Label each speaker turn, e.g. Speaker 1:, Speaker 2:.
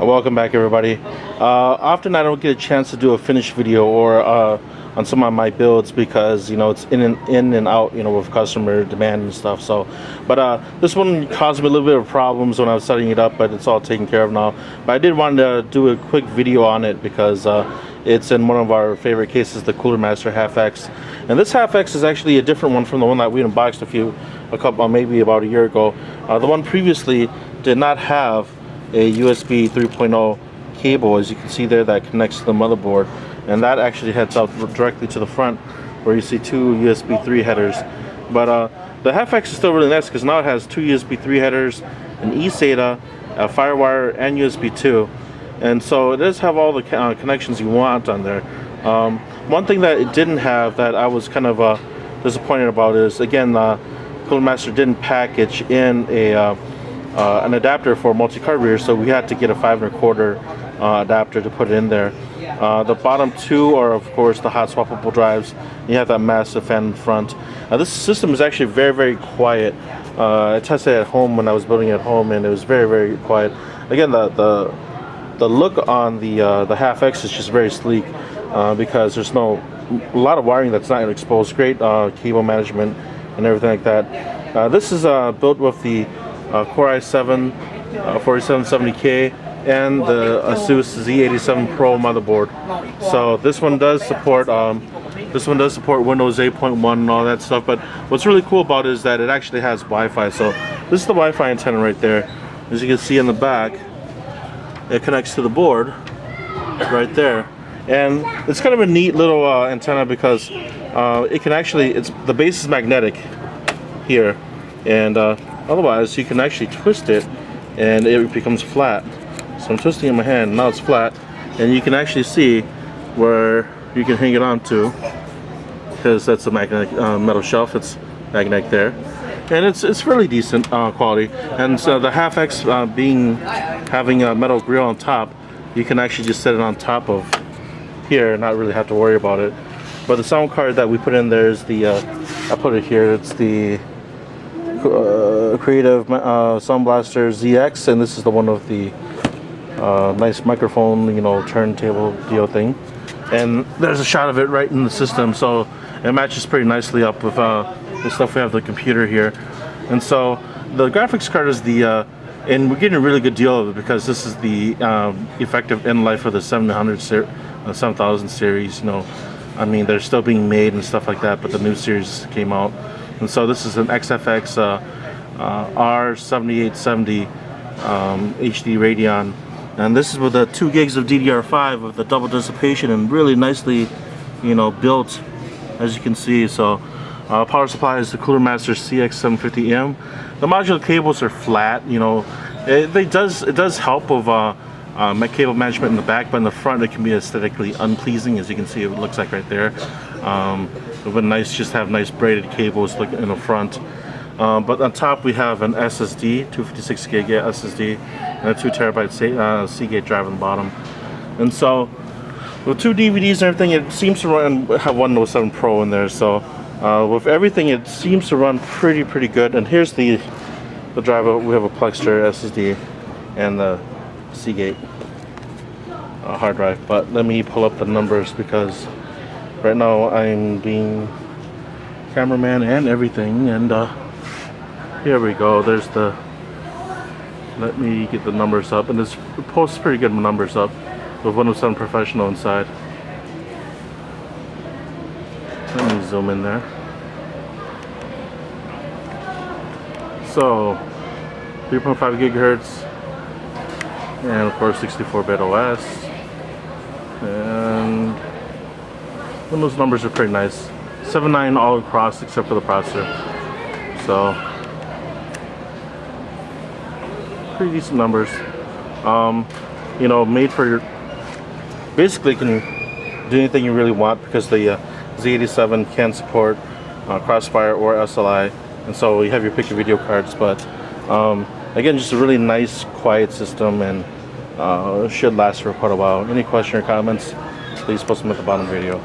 Speaker 1: Welcome back, everybody. Often I don't get a chance to do a finished video or on some of my builds because it's in and out, with customer demand and stuff. So, but this one caused me a little bit of problems when I was setting it up, but it's all taken care of now. But I did want to do a quick video on it because it's in one of our favorite cases, the cooler Master Haf X. And this Haf X is actually a different one from the one that we unboxed maybe about a year ago. The one previously did not have a USB 3.0 cable, as you can see there, that connects to the motherboard, and that actually heads out directly to the front where you see two USB 3 headers. But the Haf X is still really nice because now it has two USB 3 headers, an eSATA, a FireWire, and USB 2, and so it does have all the connections you want on there. One thing that it didn't have that I was kind of disappointed about is, again, Cooler Master didn't package in an adapter for multi-card reader, so we had to get a 5 1/4 adapter to put it in there. The bottom two are, of course, the hot swappable drives. You have that massive fan in front. This system is actually very, very quiet. I tested it at home when I was building it at home, and it was very, very quiet. Again, the look on the Haf X is just very sleek because there's a lot of wiring that's not exposed. Great cable management and everything like that. This is built with the Core i7 4770K and the Asus Z87 Pro motherboard. So this one does support Windows 8.1 and all that stuff. But what's really cool about it is that it actually has Wi-Fi. So this is the Wi-Fi antenna right there. As you can see in the back, it connects to the board right there, and it's kind of a neat little antenna because it can actually, the base is magnetic here, and otherwise you can actually twist it and it becomes flat. So I'm twisting it in my hand, now it's flat, and you can actually see where you can hang it on to, because that's a magnetic metal shelf. It's magnetic there, and it's really decent quality. And so the Haf X having a metal grill on top, you can actually just set it on top of here and not really have to worry about it. But the sound card that we put in there is the I put it here, it's the Creative Sounblaster ZX, and this is the one with the nice microphone, turntable deal thing. And there's a shot of it right in the system, so it matches pretty nicely up with the stuff we have the computer here. And so the graphics card is and we're getting a really good deal of it because this is the effective end life of the 7000 series. I mean, they're still being made and stuff like that, but the new series came out. And so this is an XFX R7870 HD Radeon, and this is with the 2 gigs of DDR5 with the double dissipation and really nicely, built, as you can see. So power supply is the Cooler Master CX750M. The modular cables are flat. It does help with cable management in the back, but in the front it can be aesthetically unpleasing, as you can see. It looks like right there. It would be nice just have nice braided cables in the front. But on top we have an SSD, 256 gig SSD, and a 2 terabyte Seagate drive on the bottom. And so with 2 DVDs and everything, it seems to have one Windows 7 Pro in there. So with everything, it seems to run pretty good. And here's the driver. We have a Plexter SSD and the Seagate hard drive. But let me pull up the numbers because right now I'm being cameraman and everything, and here we go. There's let me get the numbers up, and it posts pretty good numbers up with Windows 7 Professional inside. Let me zoom in there. So 3.5 gigahertz, and of course 64-bit OS, and those numbers are pretty nice. 7.9 all across except for the processor. So pretty decent numbers. Made for basically can do anything you really want because the Z87 can support Crossfire or SLI, and so you have your pick your video cards. But again, just a really nice, quiet system, and should last for quite a while. Any question or comments, please post them at the bottom of the video.